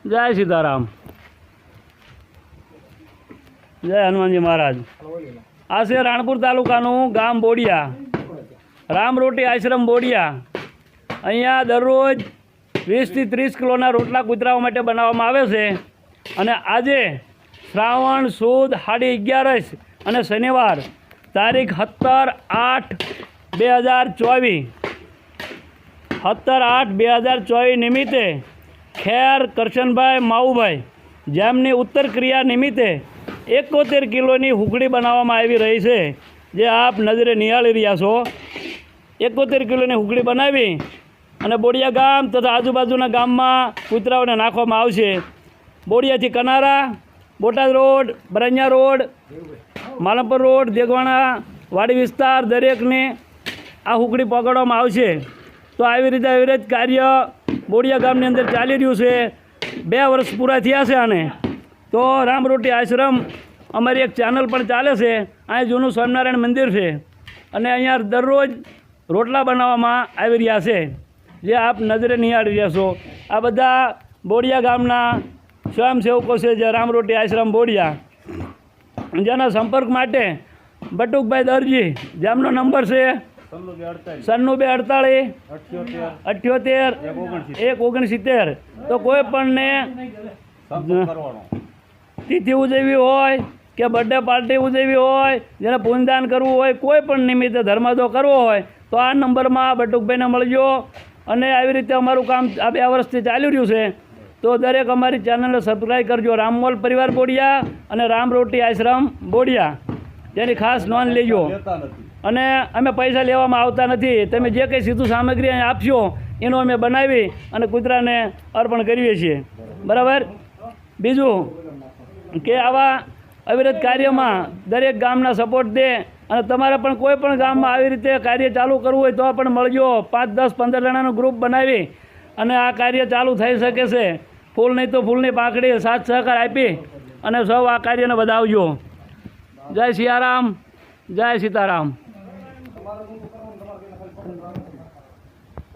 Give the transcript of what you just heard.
જય સીતારામ, જય હનુમાનજી મહારાજ। આ છે રાણપુર તાલુકાનું ગામ બોડિયા, રામરોટી આશ્રમ બોડિયા। અહીંયા દરરોજ 20 થી 30 કિલોના રોટલા કૂતરાઓ માટે બનાવવામાં આવે છે। અને આજે શ્રાવણ સુદ 11:30 અને શનિવાર તારીખ 17/8/2024 17/8/2024 નિમિત્તે ખેર કરશનભાઈ માવુભાઈ જેમની ઉત્તર ક્રિયા નિમિત્તે 71 કિલોની હુકડી બનાવવામાં આવી રહી છે, જે આપ નજરે નિહાળી રહ્યા છો। 71 કિલોની હુકડી બનાવી અને બોડિયા ગામ તથા આજુબાજુના ગામમાં કૂતરાઓને નાખવામાં આવશે। બોડિયાથી કનારા, બોટાદ રોડ, બરાન્યા રોડ, માલમપુર રોડ, દેગવાણા વાડી વિસ્તાર દરેકને આ હુકડી પકડવામાં આવશે। તો આવી રીતે કાર્ય બોડિયા ગામની અંદર ચાલી રહ્યું છે। 2 વર્ષ પૂરા થયા છે આને। તો રામરોટી આશ્રમ અમારી એક ચેનલ પણ ચાલે છે। અહીં જૂનું સ્વામિનારાયણ મંદિર છે અને અહીંયા દરરોજ રોટલા બનાવવામાં આવી રહ્યા છે, જે આપ નજરે નિહાળી રહ્યા છો। આ બધા બોડિયા ગામના સ્વયંસેવકો છે, જે રામરોટી આશ્રમ બોડિયા, જેના સંપર્ક માટે બટુકભાઈ દરજી, જેમનો નંબર છે 9248 78 169। તો કોઈ પણને તિથિ ઉજવવી હોય કે બર્થડે પાર્ટી ઉજવવી હોય, જેને પૂનદાન કરવું હોય, કોઈ પણ નિમિત્તે ધર્માદો કરવો હોય તો આ નંબરમાં બટુકભાઈને મળજો। અને આવી રીતે અમારું કામ આ 2 વર્ષથી ચાલી રહ્યું છે। તો દરેક અમારી ચેનલને સબસ્ક્રાઈબ કરજો, રામમોલ પરિવાર બોડિયા અને રામરોટી આશ્રમ બોડિયા, જેની ખાસ નોંધ લેજો। અને અમે પૈસા લેવામાં આવતા નથી। તમે જે કંઈ સીધું સામગ્રી અહીં આપશો એનું અમે બનાવી અને કૂતરાને અર્પણ કરીએ છીએ, બરાબર। બીજું કે આવા અવિરત કાર્યમાં દરેક ગામના સપોર્ટ દે અને તમારે પણ કોઈ પણ ગામમાં આવી રીતે કાર્ય ચાલુ કરવું હોય તો પણ મળજો। 5, 10, 15 જણાનું ગ્રુપ બનાવી અને આ કાર્ય ચાલુ થઈ શકે છે। ફૂલ નહીં તો ફૂલની પાંખડી સાથ સહકાર આપી અને સૌ આ કાર્યને વધાવજો। જય સિયારામ, જય સીતારામ।